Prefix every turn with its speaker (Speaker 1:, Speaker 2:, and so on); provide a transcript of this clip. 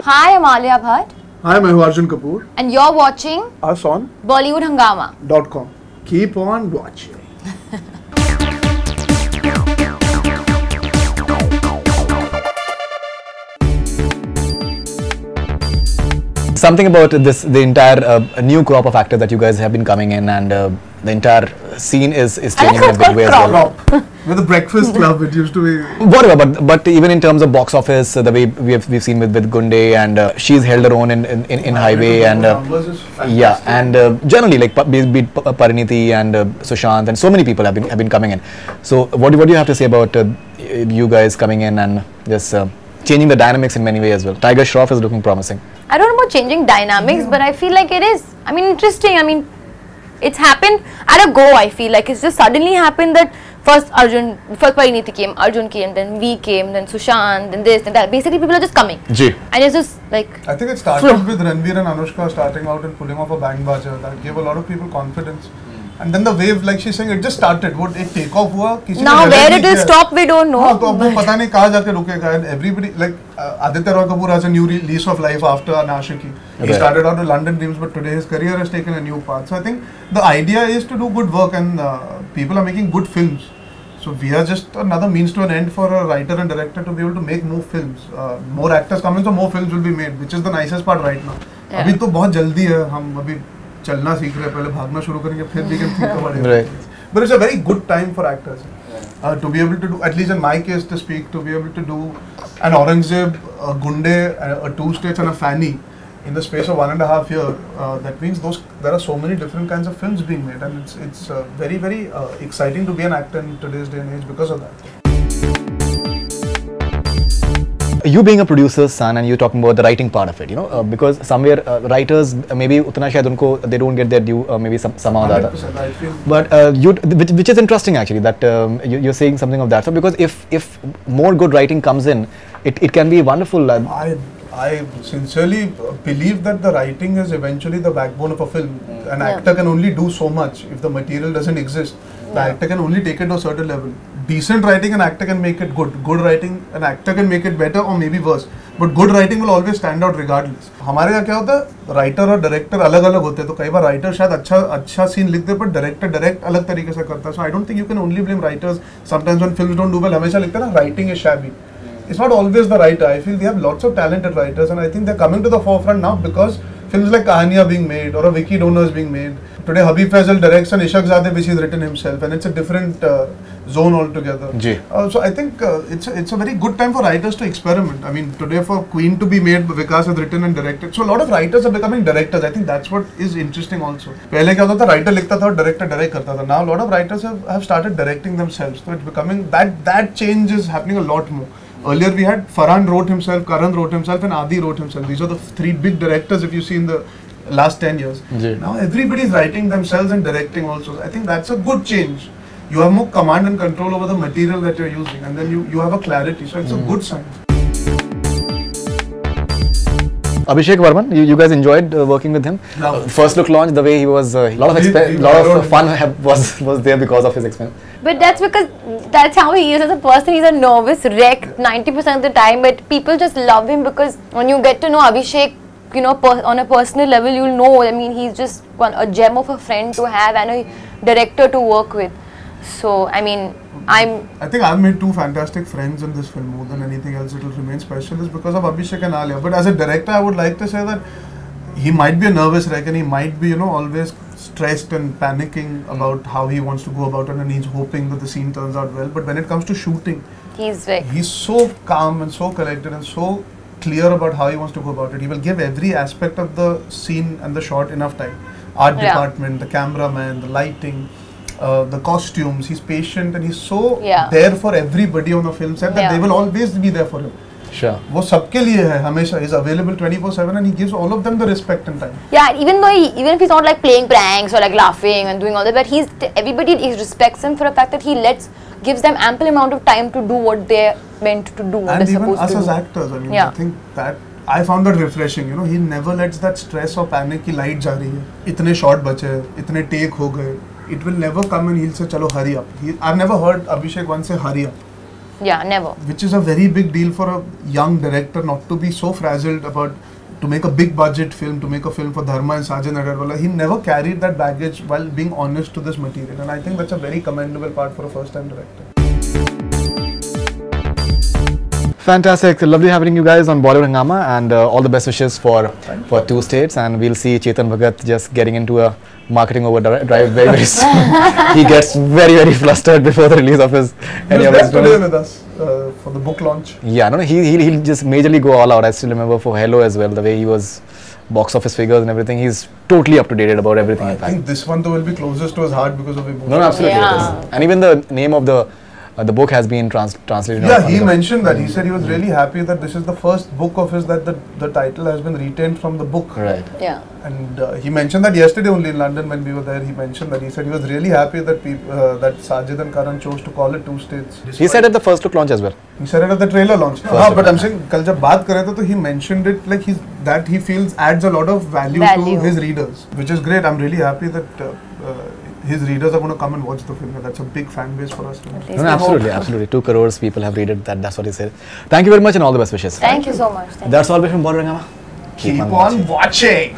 Speaker 1: Hi, I'm Alia Bhatt.
Speaker 2: Hi, I'm Arjun Kapoor.
Speaker 1: And you're watching
Speaker 2: Us on
Speaker 1: BollywoodHungama.com.
Speaker 2: Keep on watching.
Speaker 3: Something about the entire new crop of actors that you guys have been coming in, and the entire scene is changing in a big way as well.
Speaker 2: With the Breakfast Club, it used to be.
Speaker 3: Whatever, but even in terms of box office, the way we've seen with Gunde, and she's held her own in Highway, and yeah, and generally like be it Parineeti and Sushant and so many people have been coming in. So what do you have to say about you guys coming in and just changing the dynamics in many ways as well? Tiger Shroff is looking promising.
Speaker 1: I don't know about changing dynamics, but I feel like it is. I mean, interesting. I mean, it's happened at a go. I feel like it's just suddenly happened that first Parineeti came, Arjun came, then we came, then Sushant, then this, then that. Basically, people are just coming.
Speaker 3: Ji.
Speaker 1: And it's just like.
Speaker 2: I think it started with Ranveer and Anushka starting out and pulling off a bang baja. That gave a lot of people confidence. And then the wave, like she's saying, it just started. Would it take off?
Speaker 1: Now where it will stop, we don't know.
Speaker 2: हाँ, तो अब वो पता नहीं कहाँ जाके रुकेगा. And everybody, like Aditya Roy Kapoor has a new lease of life after Aashiki. He started out with London Dreams, but today his career has taken a new path. So I think the idea is to do good work, and people are making good films. So we are just another means to an end for a writer and director to be able to make more films. More actors come in, so more films will be made, which is the nicest part right now. अभी तो बहुत जल्दी है, हम अभी चलना सीख रहे हैं, पहले भागना शुरू करेंगे, फिर we can think about it. But it's a very good time for actors to be able to do, at least in my case to speak, to be able to do an Aurangzeb, a Gunde, a Two States and a Fanny in the space of 1.5 years. That means there are so many different kinds of films being made, and it's very, very exciting to be an actor in today's day and age because of that.
Speaker 3: You being a producer's son, and you're talking about the writing part of it, you know, because somewhere writers maybe utna shayad unko they don't get their due, maybe somehow or other. But which is interesting actually that you're saying something of that. So because if more good writing comes in, it can be wonderful.
Speaker 2: I sincerely believe that the writing is eventually the backbone of a film. An actor can only do so much if the material doesn't exist. The actor can only take it to a certain level. Decent writing, an actor can make it good. Good writing, an actor can make it better or maybe worse. But good writing will always stand out regardless. हमारे यहाँ क्या होता है, writer और director अलग अलग होते हैं, तो कई बार राइटर शायद अच्छा सीन लिखते हैं, पर डायरेक्टर डायरेक्ट अलग तरीके से करता है. So I don't think you can only blame writers. Sometimes when films don't do well, हमेशा लिखते हैं ना, writing is shabby. It's not always the writer. I feel we have lots of talented writers, and I think they're coming to the forefront now because films like Kahani are being made, or a Vicky Donor is being made. Today Habib Faisal directs an Ishaq Zadeh which he's written himself, and it's a different zone altogether. So I think it's a very good time for writers to experiment. I mean, today for Queen to be made, Vikas has written and directed. So a lot of writers are becoming directors. I think that's what is interesting also. पहले क्या होता था, writer लिखता था और director direct करता था. Now a lot of writers have started directing themselves. So it's becoming that change is happening a lot more. Earlier we had Farhan wrote himself, Karan wrote himself, and Adi wrote himself. These are the three big directors if you see in the last 10 years. Now everybody is writing themselves and directing also. I think that's a good change. You have more command and control over the material that you're using, and then you have a clarity. So it's a good sign.
Speaker 3: Abhishek Varman, you guys enjoyed working with him? First look launch, the way he was, a lot of fun was there because of his expense.
Speaker 1: But that's because that's how he is as a person. He's a nervous wreck 90% of the time, but people just love him because when you get to know Abhishek, you know, on a personal level, you'll know. I mean, he's just a gem of a friend to have and a director to work with. So, I mean, I
Speaker 2: think I've made two fantastic friends in this film. More than anything else, it will remain special is because of Abhishek and Alia. But as a director, I would like to say that he might be a nervous wreck, and he might be, you know, always stressed and panicking about how he wants to go about it, and he's hoping that the scene turns out well. But when it comes to shooting, he's so calm and so collected and so clear about how he wants to go about it. He will give every aspect of the scene and the shot enough time. Art department, the cameraman, the lighting, the costumes. He's patient and he's so there for everybody on the film set that they will always be there for him.
Speaker 3: Sure.
Speaker 2: वो सबके लिए है हमेशा. He's available 24/7 and he gives all of them the respect and time.
Speaker 1: Yeah, even if he's not like playing pranks or like laughing and doing all that, but everybody respects him for the fact that he gives them ample amount of time to do what they're meant to do.
Speaker 2: And even us as actors, I mean, I think that I found that refreshing. You know, he never lets that stress or panic की light जा रही है, इतने shot बचे, इतने take हो गए. It will never come and he'll say, "चलो hurry up." I've never heard Abhishek once say hurry up.
Speaker 1: Yeah, never.
Speaker 2: Which is a very big deal for a young director, not to be so frazzled about to make a big budget film, to make a film for Dharma and Sajan Agarwal. He never carried that baggage while being honest to this material, and I think that's a very commendable part for a first time director.
Speaker 3: Fantastic. Lovely having you guys on Bollywood Hangama, and all the best wishes for 2 states, and we'll see Chetan Bhagat just getting into a marketing overdrive very, very soon. He gets very, very flustered before the release of his
Speaker 2: He was there today with us for the book launch.
Speaker 3: Yeah, no, he'll just majorly go all out. I still remember for Hello as well, the way he was box office figures and everything. He's totally up to date about everything.
Speaker 2: I think this one though will be closest to his heart because of emotion.
Speaker 3: No, absolutely.
Speaker 1: Yeah.
Speaker 3: It is. And even the name of the book has been translated.
Speaker 2: Yeah, he mentioned that. He said he was really happy that this is the first book of his that the title has been retained from the book.
Speaker 3: Right.
Speaker 1: Yeah.
Speaker 2: And he mentioned that yesterday only in London when we were there. He mentioned that he said he was really happy that that Sajid and Karan chose to call it 2 states.
Speaker 3: He said at the first look launch as well.
Speaker 2: He said it at the trailer launch. But I'm saying, कल जब बात कर रहे थे तो he mentioned it like that he feels adds a lot of value to his readers, which is great. I'm really happy that his readers are going to come and watch the film. That's a big fan base for us.
Speaker 3: No, absolutely. 2 crores people have read it. That's what he said. Thank you very much and all the best wishes.
Speaker 1: Thank you so much.
Speaker 3: That's all from Bollywood Hangama.
Speaker 2: Keep on watching.